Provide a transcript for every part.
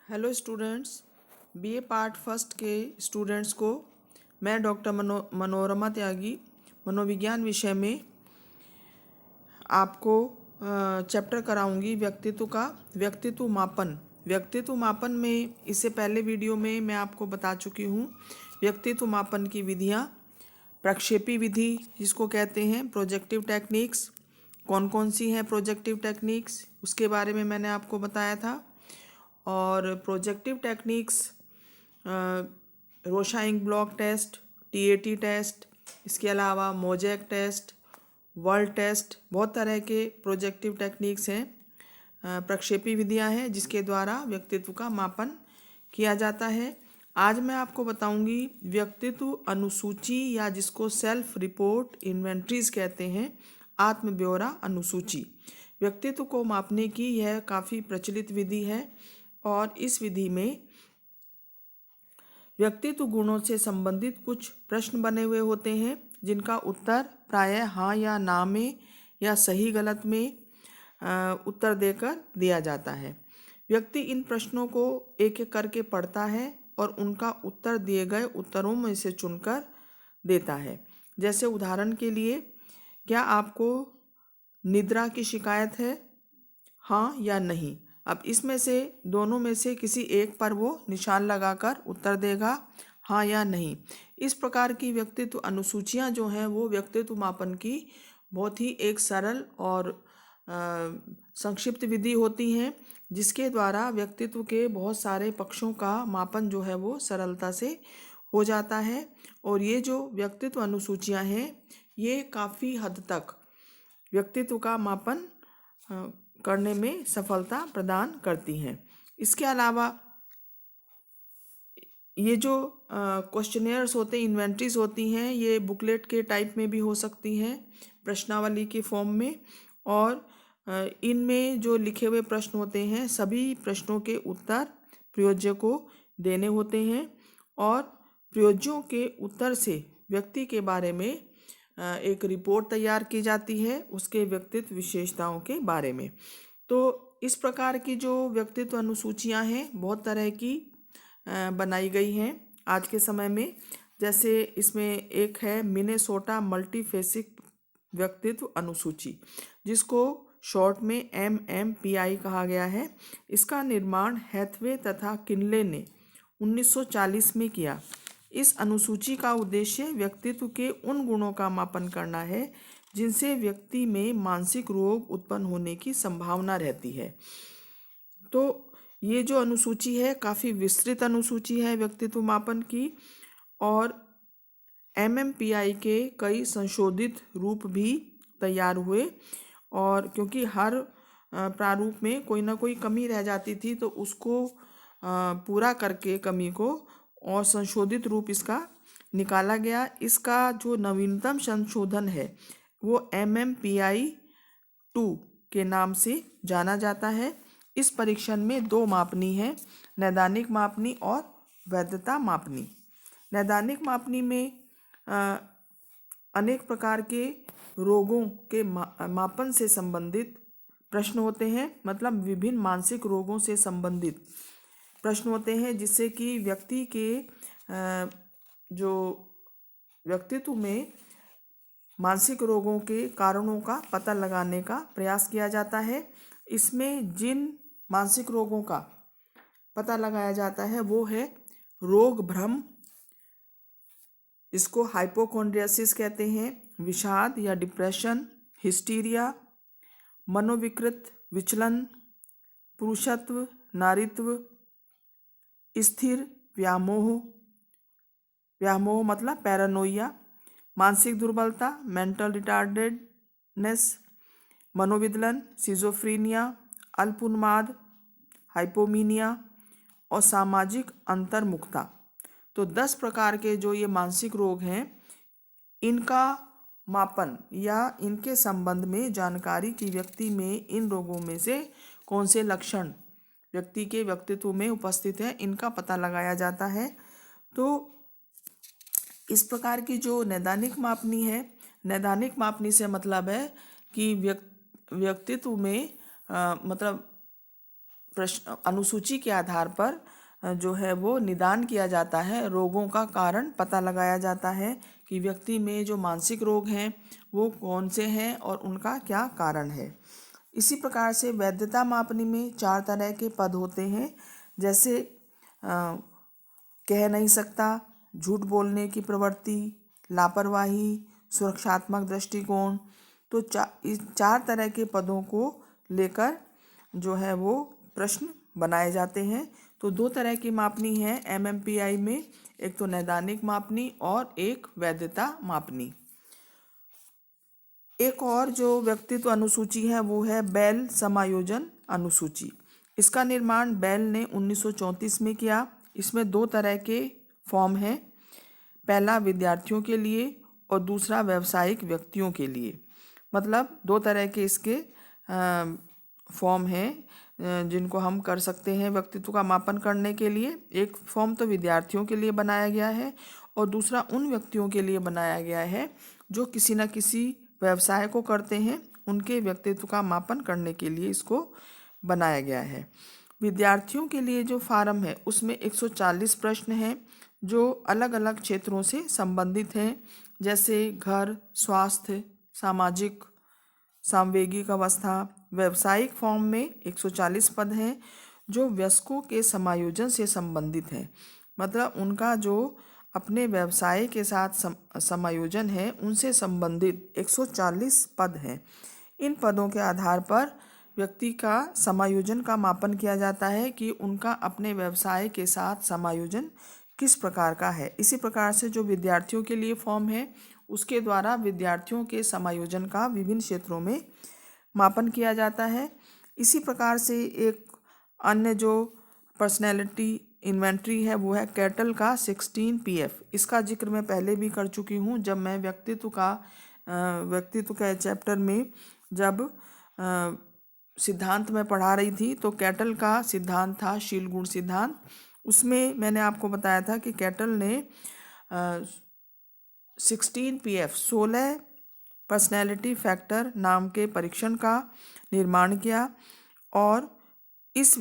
Hello students, BA part first के students को मैं डॉक्टर मनोरमा त्यागी मनोविज्ञान विषय में आपको चैप्टर कराऊंगी व्यक्तित्व का व्यक्तित्व मापन। व्यक्तित्व मापन में इससे पहले वीडियो में मैं आपको बता चुकी हूँ व्यक्तित्व मापन की विधियाँ। प्रक्षेपी विधि जिसको कहते हैं, प्रोजेक्टिव टेक्निक्स, कौन कौन सी हैं प्रोजेक्टिव टेक्निक्स उसके बारे में मैंने आपको बताया था। और projective techniques Rorschach blot test, TAT test, इसके अलावा मोजेक टेस्ट, वर्ल्ड टेस्ट, बहुत तरह के प्रोजेक्टिव टेक्निक्स हैं, प्रक्षेपी विधियां हैं जिसके द्वारा व्यक्तित्व का मापन किया जाता है। आज मैं आपको बताऊंगी व्यक्तित्व अनुसूची या जिसको सेल्फ रिपोर्ट इन्वेंट्रीज कहते हैं, आत्म ब्यौरा अनुसूची। व्यक्तित्व को मापने की यह काफ़ी प्रचलित विधि है और इस विधि में व्यक्तित्व गुणों से संबंधित कुछ प्रश्न बने हुए होते हैं जिनका उत्तर प्रायः हाँ या ना में या सही गलत में उत्तर देकर दिया जाता है। व्यक्ति इन प्रश्नों को एक एक करके पढ़ता है और उनका उत्तर दिए गए उत्तरों में से चुनकर देता है। जैसे उदाहरण के लिए, क्या आपको निद्रा की शिकायत है, हाँ या नहीं। अब इसमें से दोनों में से किसी एक पर वो निशान लगाकर उत्तर देगा हाँ या नहीं। इस प्रकार की व्यक्तित्व अनुसूचियां जो हैं वो व्यक्तित्व मापन की बहुत ही एक सरल और संक्षिप्त विधि होती हैं जिसके द्वारा व्यक्तित्व के बहुत सारे पक्षों का मापन जो है वो सरलता से हो जाता है। और ये जो व्यक्तित्व अनुसूचियां हैं ये काफ़ी हद तक व्यक्तित्व का मापन करने में सफलता प्रदान करती हैं। इसके अलावा ये जो क्वेश्चनेयर्स होते हैं, इन्वेंट्रीज होती हैं, ये बुकलेट के टाइप में भी हो सकती हैं, प्रश्नावली के फॉर्म में। और इनमें जो लिखे हुए प्रश्न होते हैं सभी प्रश्नों के उत्तर प्रयोज्य को देने होते हैं और प्रयोज्यों के उत्तर से व्यक्ति के बारे में एक रिपोर्ट तैयार की जाती है उसके व्यक्तित्व विशेषताओं के बारे में। तो इस प्रकार की जो व्यक्तित्व अनुसूचियां हैं बहुत तरह की बनाई गई हैं आज के समय में। जैसे इसमें एक है मिनेसोटा मल्टीफेसिक व्यक्तित्व अनुसूची जिसको शॉर्ट में MMPI कहा गया है। इसका निर्माण हैथवे तथा किनले ने 1940 में किया। इस अनुसूची का उद्देश्य व्यक्तित्व के उन गुणों का मापन करना है जिनसे व्यक्ति में मानसिक रोग उत्पन्न होने की संभावना रहती है। तो ये जो अनुसूची है काफ़ी विस्तृत अनुसूची है व्यक्तित्व मापन की और MMPI के कई संशोधित रूप भी तैयार हुए। और क्योंकि हर प्रारूप में कोई ना कोई कमी रह जाती थी तो उसको पूरा करके कमी को और संशोधित रूप इसका निकाला गया। इसका जो नवीनतम संशोधन है वो MMPI 2 के नाम से जाना जाता है। इस परीक्षण में दो मापनी है, नैदानिक मापनी और वैधता मापनी। नैदानिक मापनी में अनेक प्रकार के रोगों के मापन से संबंधित प्रश्न होते हैं, मतलब विभिन्न मानसिक रोगों से संबंधित प्रश्न होते हैं जिससे कि व्यक्ति के जो व्यक्तित्व में मानसिक रोगों के कारणों का पता लगाने का प्रयास किया जाता है। इसमें जिन मानसिक रोगों का पता लगाया जाता है वो है रोग भ्रम, इसको हाइपोकॉन्ड्रियासिस कहते हैं, विषाद या डिप्रेशन, हिस्टीरिया, मनोविकृत विचलन, पुरुषत्व नारीत्व, स्थिर व्यामोह, व्यामोह मतलब पैरानोइया, मानसिक दुर्बलता मेंटल रिटार्डेडनेस, मनोविदलन सिजोफ्रीनिया, अल्प-उन्माद हाइपोमीनिया और सामाजिक अंतर्मुखता। तो 10 प्रकार के जो ये मानसिक रोग हैं इनका मापन या इनके संबंध में जानकारी की व्यक्ति में इन रोगों में से कौन से लक्षण व्यक्ति के व्यक्तित्व में उपस्थित है इनका पता लगाया जाता है। तो इस प्रकार की जो नैदानिक मापनी है, नैदानिक मापनी से मतलब है कि व्यक्तित्व में मतलब प्रश्न अनुसूची के आधार पर जो है वो निदान किया जाता है, रोगों का कारण पता लगाया जाता है कि व्यक्ति में जो मानसिक रोग हैं वो कौन से हैं और उनका क्या कारण है। इसी प्रकार से वैधता मापनी में 4 तरह के पद होते हैं, जैसे कह नहीं सकता, झूठ बोलने की प्रवृत्ति, लापरवाही, सुरक्षात्मक दृष्टिकोण। तो इस 4 तरह के पदों को लेकर जो है वो प्रश्न बनाए जाते हैं। तो 2 तरह की मापनी है MMPI में, एक तो नैदानिक मापनी और एक वैधता मापनी। एक और जो व्यक्तित्व अनुसूची है वो है बेल समायोजन अनुसूची। इसका निर्माण बेल ने 1934 में किया। इसमें 2 तरह के फॉर्म हैं, पहला विद्यार्थियों के लिए और दूसरा व्यावसायिक व्यक्तियों के लिए। मतलब 2 तरह के इसके फॉर्म हैं जिनको हम कर सकते हैं व्यक्तित्व का मापन करने के लिए। एक फॉर्म तो विद्यार्थियों के लिए बनाया गया है और दूसरा उन व्यक्तियों के लिए बनाया गया है जो किसी न किसी व्यवसाय को करते हैं, उनके व्यक्तित्व का मापन करने के लिए इसको बनाया गया है। विद्यार्थियों के लिए जो फार्म है उसमें 140 प्रश्न हैं जो अलग अलग क्षेत्रों से संबंधित हैं, जैसे घर, स्वास्थ्य, सामाजिक, सांवेगिक अवस्था। व्यावसायिक फॉर्म में 140 पद हैं जो वयस्कों के समायोजन से संबंधित हैं, मतलब उनका जो अपने व्यवसाय के साथ समायोजन है उनसे संबंधित 140 पद हैं। इन पदों के आधार पर व्यक्ति का समायोजन का मापन किया जाता है कि उनका अपने व्यवसाय के साथ समायोजन किस प्रकार का है। इसी प्रकार से जो विद्यार्थियों के लिए फॉर्म है उसके द्वारा विद्यार्थियों के समायोजन का विभिन्न क्षेत्रों में मापन किया जाता है। इसी प्रकार से एक अन्य जो पर्सनैलिटी इन्वेंट्री है वो है कैटल का 16 PF। इसका जिक्र मैं पहले भी कर चुकी हूँ जब मैं व्यक्तित्व के चैप्टर में जब सिद्धांत में पढ़ा रही थी तो कैटल का सिद्धांत था शील गुण सिद्धांत। उसमें मैंने आपको बताया था कि कैटल ने 16 PF 16 पर्सनैलिटी फैक्टर नाम के परीक्षण का निर्माण किया और इस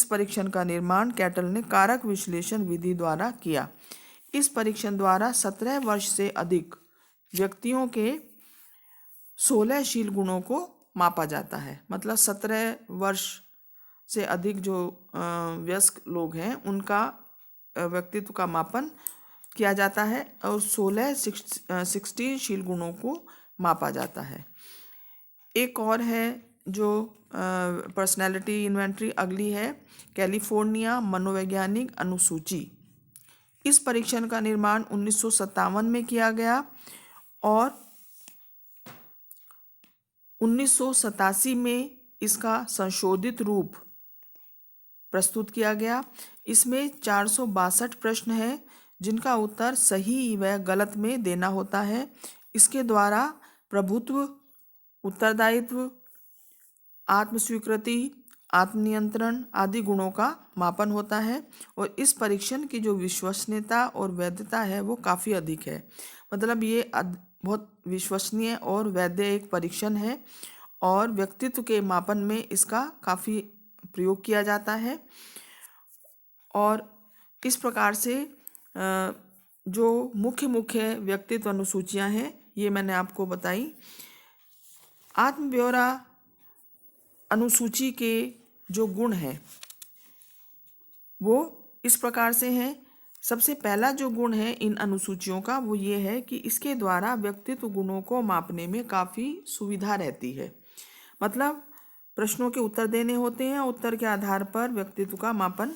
परीक्षण का निर्माण कैटल ने कारक विश्लेषण विधि द्वारा किया। इस परीक्षण द्वारा 17 वर्ष से अधिक व्यक्तियों के 16 शील गुणों को मापा जाता है। मतलब 17 वर्ष से अधिक जो वयस्क लोग हैं उनका व्यक्तित्व का मापन किया जाता है और 16 शील गुणों को मापा जाता है। एक और है जो पर्सनैलिटी इन्वेंट्री अगली है कैलिफोर्निया मनोवैज्ञानिक अनुसूची। इस परीक्षण का निर्माण 1957 में किया गया और 1987 में इसका संशोधित रूप प्रस्तुत किया गया। इसमें 462 प्रश्न हैं जिनका उत्तर सही व गलत में देना होता है। इसके द्वारा प्रभुत्व, उत्तरदायित्व, आत्मस्वीकृति, आत्मनियंत्रण आदि गुणों का मापन होता है और इस परीक्षण की जो विश्वसनीयता और वैधता है वो काफ़ी अधिक है। मतलब ये बहुत विश्वसनीय और वैध एक परीक्षण है और व्यक्तित्व के मापन में इसका काफ़ी प्रयोग किया जाता है। और इस प्रकार से जो मुख्य व्यक्तित्व अनुसूचियां हैं ये मैंने आपको बताई। आत्म ब्यौरा अनुसूची के जो गुण हैं वो इस प्रकार से हैं। सबसे पहला जो गुण है इन अनुसूचियों का वो ये है कि इसके द्वारा व्यक्तित्व गुणों को मापने में काफ़ी सुविधा रहती है। मतलब प्रश्नों के उत्तर देने होते हैं, उत्तर के आधार पर व्यक्तित्व का मापन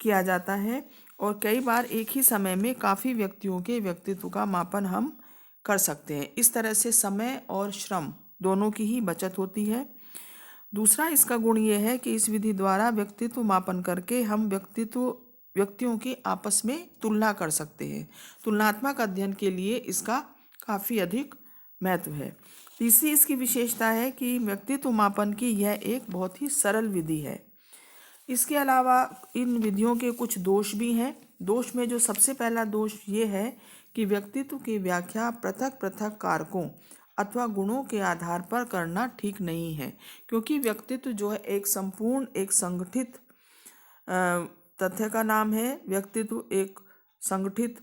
किया जाता है और कई बार एक ही समय में काफ़ी व्यक्तियों के व्यक्तित्व का मापन हम कर सकते हैं। इस तरह से समय और श्रम दोनों की ही बचत होती है। दूसरा इसका गुण ये है कि इस विधि द्वारा व्यक्तित्व मापन करके हम व्यक्तियों की आपस में तुलना कर सकते हैं। तुलनात्मक अध्ययन के लिए इसका काफ़ी अधिक महत्व है। तीसरी इसकी विशेषता है कि व्यक्तित्व मापन की यह एक बहुत ही सरल विधि है। इसके अलावा इन विधियों के कुछ दोष भी हैं। दोष में जो सबसे पहला दोष ये है कि व्यक्तित्व की व्याख्या पृथक पृथक कारकों अथवा गुणों के आधार पर करना ठीक नहीं है, क्योंकि व्यक्तित्व जो है एक संपूर्ण, एक संगठित तथ्य का नाम है। व्यक्तित्व एक संगठित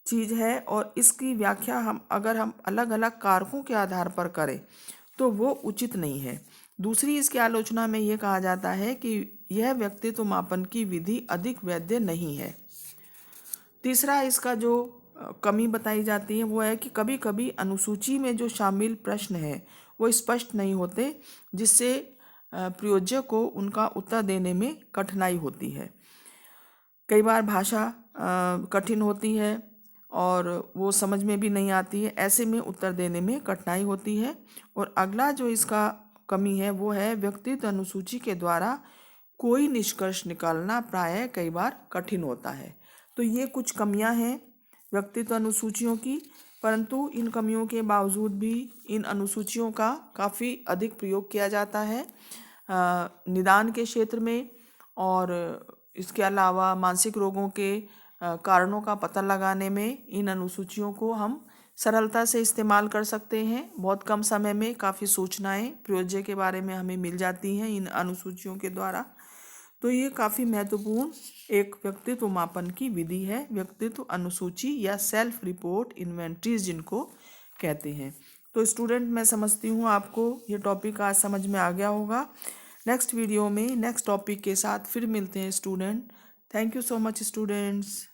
चीज़ है और इसकी व्याख्या अगर हम अलग अलग कारकों के आधार पर करें तो वो उचित नहीं है। दूसरी इसकी आलोचना में ये कहा जाता है कि यह व्यक्तित्व मापन की विधि अधिक वैध नहीं है। तीसरा इसका जो कमी बताई जाती है वो है कि कभी कभी अनुसूची में जो शामिल प्रश्न है वो स्पष्ट नहीं होते, जिससे प्रयोज्य को उनका उत्तर देने में कठिनाई होती है। कई बार भाषा कठिन होती है और वो समझ में भी नहीं आती है, ऐसे में उत्तर देने में कठिनाई होती है। और अगला जो इसका कमी है वो है व्यक्तित्व अनुसूची के द्वारा कोई निष्कर्ष निकालना प्रायः कई बार कठिन होता है। तो ये कुछ कमियां हैं व्यक्तित्व अनुसूचियों की, परंतु इन कमियों के बावजूद भी इन अनुसूचियों का काफ़ी अधिक प्रयोग किया जाता है निदान के क्षेत्र में। और इसके अलावा मानसिक रोगों के कारणों का पता लगाने में इन अनुसूचियों को हम सरलता से इस्तेमाल कर सकते हैं। बहुत कम समय में काफ़ी सूचनाएं प्रयोज्य के बारे में हमें मिल जाती हैं इन अनुसूचियों के द्वारा। तो ये काफ़ी महत्वपूर्ण एक व्यक्तित्व मापन की विधि है, व्यक्तित्व अनुसूची या सेल्फ रिपोर्ट इन्वेंट्रीज जिनको कहते हैं। तो स्टूडेंट, मैं समझती हूँ आपको ये टॉपिक आज समझ में आ गया होगा। नेक्स्ट वीडियो में नेक्स्ट टॉपिक के साथ फिर मिलते हैं student. Thank you so much students.